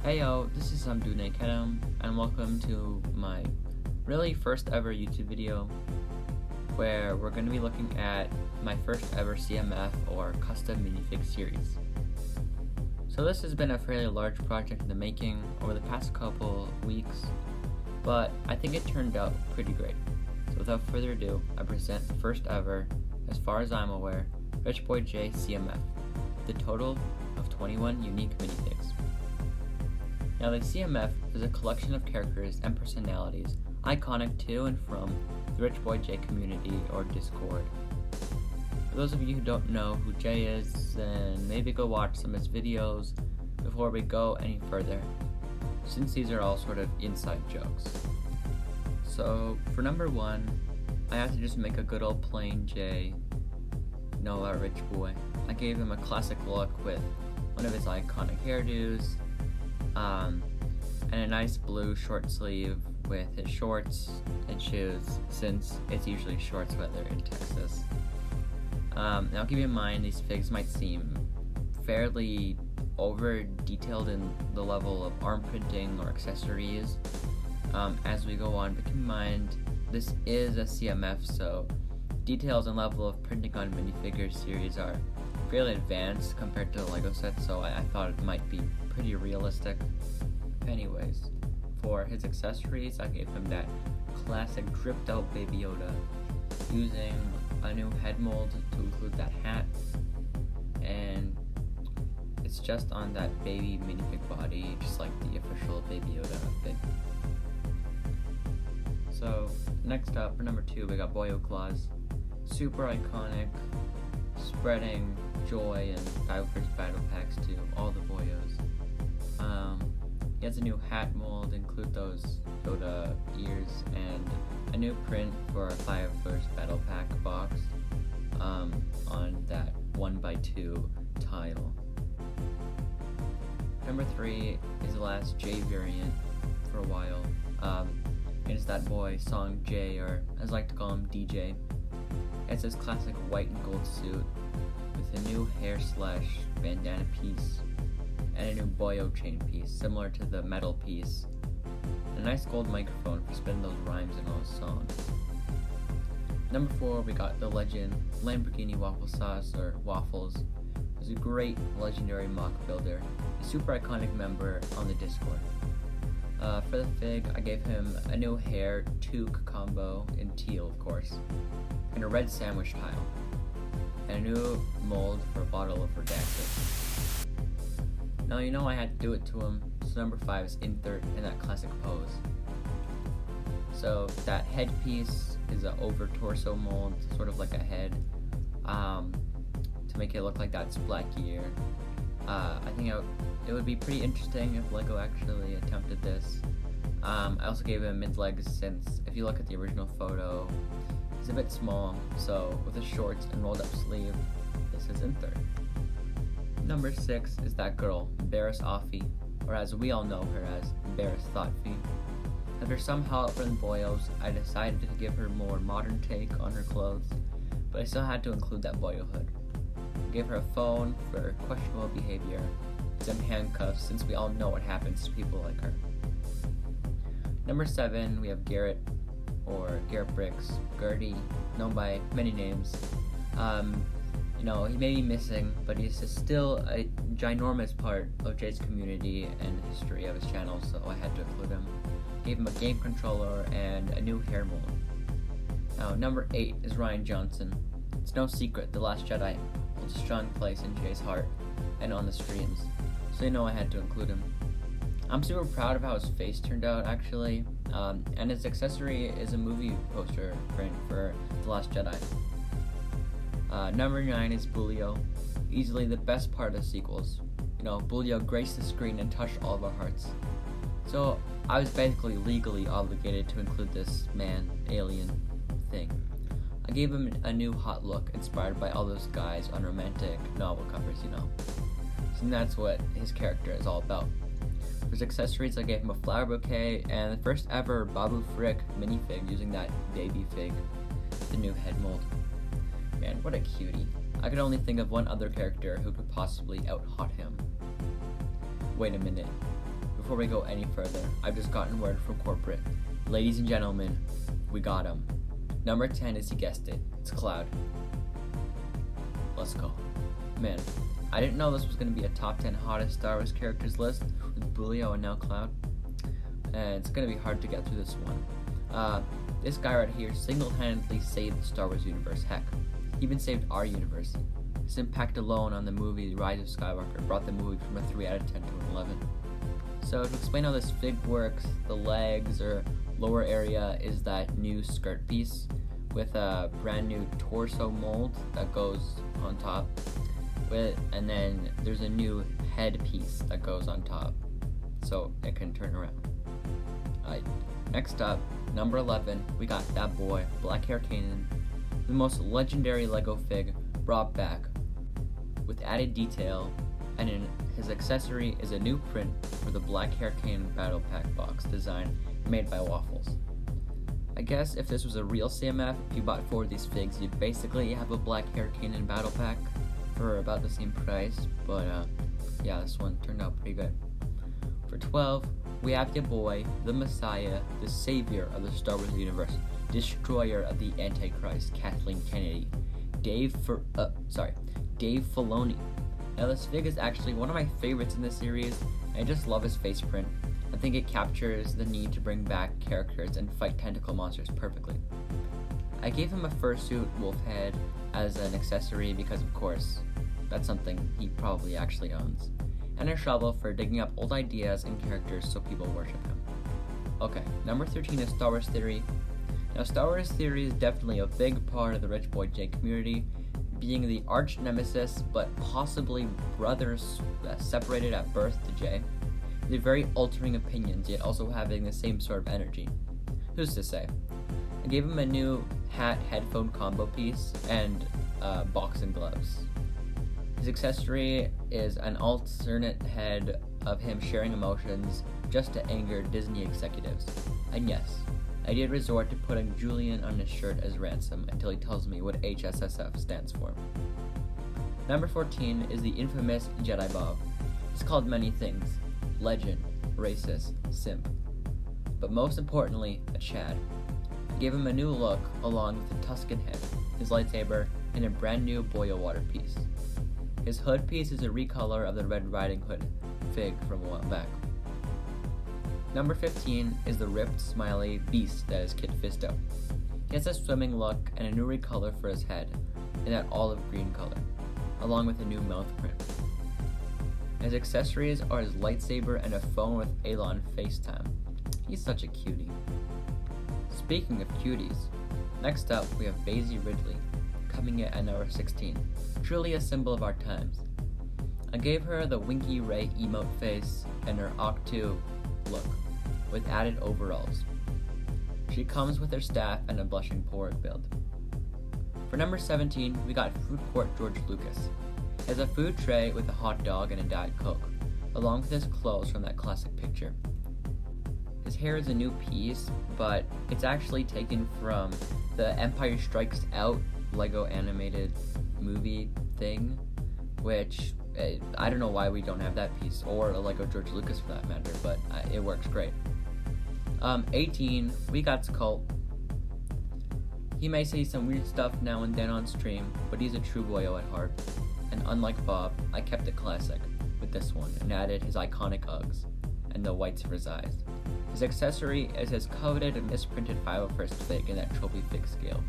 Hey yo, this is Dune Kedam, and welcome to my really first ever YouTube video where we're going to be looking at my first ever CMF or custom minifig series. So this has been a fairly large project in the making over the past couple weeks, but I think it turned out pretty great. So without further ado, I present the first ever, as far as I'm aware, RichboyJhae CMF, the total of 21 unique minifigs. Now the CMF is a collection of characters and personalities iconic to and from the RichboyJhae community or Discord. For those of you who don't know who Jay is, then maybe go watch some of his videos before we go any further, since these are all sort of inside jokes. So for number 1, I have to just make a good old plain Jay, Noah Rich Boy. I gave him a classic look with one of his iconic hairdos, and a nice blue short sleeve with his shorts and shoes, since it's usually shorts weather in Texas. Now keep in mind, these figs might seem fairly over detailed in the level of arm printing or accessories as we go on, but keep in mind this is a CMF, so details and level of printing on minifigure series are fairly advanced compared to the Lego set, so I thought it might be pretty realistic. Anyways, for his accessories, I gave him that classic dripped out Baby Yoda, using a new head mold to include that hat, and it's just on that baby minifig body, just like the official Baby Yoda fig. So next up, for number 2, we got Boyo Claws, super iconic, spreading joy and diverse battle packs to all the boyos. He has a new hat mold, include those Yoda ears, and a new print for a 5-verse battle pack box on that 1x2 tile. Number 3 is the last J variant for a while. And it's that boy Song J, or as I like to call him, DJ. It's his classic white and gold suit with a new hair / bandana piece and a new boyo chain piece similar to the metal piece, and a nice gold microphone for spinning those rhymes in all his songs. Number 4, we got the legend Lamborghini Waffle Sauce, or Waffles, who's a great legendary mock builder, a super iconic member on the Discord. For the fig, I gave him a new hair toque combo in teal, of course, and a red sandwich tile, and a new mold for a bottle of redacted. Now you know I had to do it to him, so number 5 is insert in that classic pose. So that headpiece is an over torso mold, sort of like a head, to make it look like that's black ear. I think it would be pretty interesting if Lego actually attempted this. I also gave him mid-legs, since if you look at the original photo, he's a bit small, so with his shorts and rolled up sleeve, this is insert. Number 6 is that girl, Barris Offie, or as we all know her as, Barris Thoughtfee. After some help from the boyos, I decided to give her more modern take on her clothes, but I still had to include that boyo hood. I gave her a phone for questionable behavior, some handcuffs, since we all know what happens to people like her. Number 7, we have Garrett, or Garrett Bricks, Gertie, known by many names. He may be missing, but he's still a ginormous part of Jay's community and the history of his channel, so I had to include him. Gave him a game controller and a new hair mold. Now, number 8 is Rian Johnson. It's no secret The Last Jedi holds a strong place in Jay's heart and on the streams, so you know I had to include him. I'm super proud of how his face turned out, actually, and his accessory is a movie poster print for The Last Jedi. Number 9 is Bulio, easily the best part of the sequels. Bulio graced the screen and touched all of our hearts. So I was basically legally obligated to include this alien thing. I gave him a new hot look inspired by all those guys on romantic novel covers, And that's what his character is all about. For his accessories, I gave him a flower bouquet and the first ever Babu Frick minifig using that baby fig with the new head mold. Man, what a cutie. I could only think of one other character who could possibly out-hot him. Wait a minute. Before we go any further, I've just gotten word from corporate. Ladies and gentlemen, we got him. Number 10 is, you guessed it, it's Cloud. Let's go. Man, I didn't know this was going to be a top 10 hottest Star Wars characters list with Bulio and now Cloud. And it's going to be hard to get through this one. This guy right here single-handedly saved the Star Wars universe. Heck, he even saved our universe. His impact alone on the movie The Rise of Skywalker brought the movie from a 3 out of 10 to an 11. So to explain how this fig works, the legs or lower area is that new skirt piece with a brand new torso mold that goes on top. And then there's a new head piece that goes on top so it can turn around. Next up, number 11, we got that boy, Black Hair Kanan, the most legendary Lego fig brought back with added detail, and in his accessory is a new print for the Black Hair Kanan Battle Pack box design made by Waffles. I guess if this was a real CMF, if you bought 4 of these figs, you'd basically have a Black Hair Kanan Battle Pack for about the same price, but yeah, this one turned out pretty good. For 12, we have your boy, the Messiah, the savior of the Star Wars universe, destroyer of the Antichrist, Kathleen Kennedy, Dave Filoni. Now this fig is actually one of my favorites in the series, and I just love his face print. I think it captures the need to bring back characters and fight tentacle monsters perfectly. I gave him a fursuit wolf head as an accessory because, of course, that's something he probably actually owns, and a shovel for digging up old ideas and characters so people worship him. Okay, number 13 is Star Wars Theory. Now Star Wars Theory is definitely a big part of the RichboyJhae community, being the arch nemesis but possibly brothers separated at birth to Jay. They're very altering opinions, yet also having the same sort of energy. Who's to say? I gave him a new hat-headphone combo piece and boxing gloves. His accessory is an alternate head of him sharing emotions just to anger Disney executives. And yes, I did resort to putting Julian on his shirt as ransom until he tells me what HSSF stands for. Number 14 is the infamous Jedi Bob. He's called many things: legend, racist, simp, but most importantly, a Chad. I gave him a new look along with a Tusken head, his lightsaber, and a brand new boil water piece. His hood piece is a recolor of the Red Riding Hood fig from a while back. Number 15 is the ripped, smiley beast that is Kit Fisto. He has a swimming look and a new recolor for his head in that olive green color, along with a new mouth print. His accessories are his lightsaber and a phone with Elon FaceTime. He's such a cutie. Speaking of cuties, next up we have Daisy Ridley, coming in at number 16, truly a symbol of our times. I gave her the Winky Ray emote face and her Octu look, with added overalls. She comes with her staff and a blushing pork build. For number 17, we got Food Court George Lucas. He has a food tray with a hot dog and a Diet Coke, along with his clothes from that classic picture. His hair is a new piece, but it's actually taken from the Empire Strikes Out Lego animated movie thing, which I don't know why we don't have that piece, or a Lego George Lucas for that matter, but it works great. 18, we got Skull. He may say some weird stuff now and then on stream, but he's a true boyo at heart. And unlike Bob, I kept it classic with this one and added his iconic Uggs and the whites for his eyes. His accessory is his coveted and misprinted 501st fig in that trophy fig scale.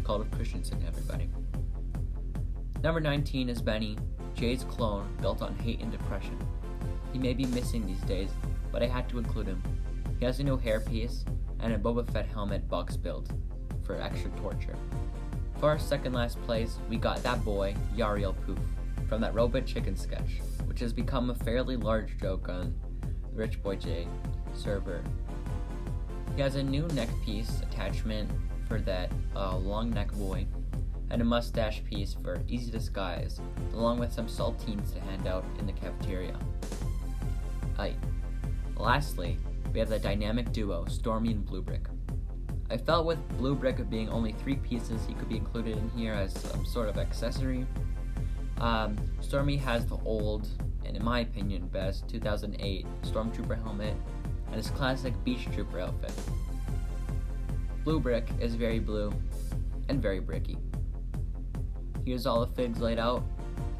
Called of Christensen, everybody. Number 19 is Benny, Jay's clone built on hate and depression. He may be missing these days, but I had to include him. He has a new hairpiece and a Boba Fett helmet box build for extra torture. For our second last place, we got that boy, Yariel Poof, from that Robot Chicken sketch, which has become a fairly large joke on the RichboyJhae server. He has a new neck piece attachment for that long neck boy, and a mustache piece for easy disguise, along with some saltines to hand out in the cafeteria. Lastly, we have the dynamic duo, Stormy and Bluebrick. I felt with Bluebrick being only 3 pieces, he could be included in here as some sort of accessory. Stormy has the old and in my opinion best 2008 Stormtrooper helmet and his classic Beach Trooper outfit. Blue Brick is very blue and very bricky. Here's all the figs laid out,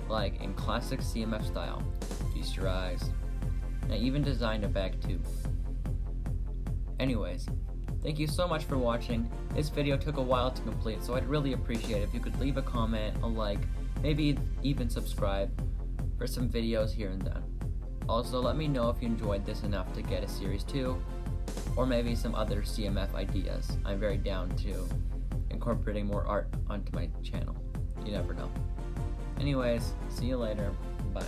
like in classic CMF style. Feast your eyes. And I even designed a bag too. Anyways, thank you so much for watching. This video took a while to complete, so I'd really appreciate it if you could leave a comment, a like, maybe even subscribe for some videos here and then. Also, let me know if you enjoyed this enough to get a series 2, or maybe some other CMF ideas. I'm very down to incorporating more art onto my channel. You never know. Anyways, see you later. Bye.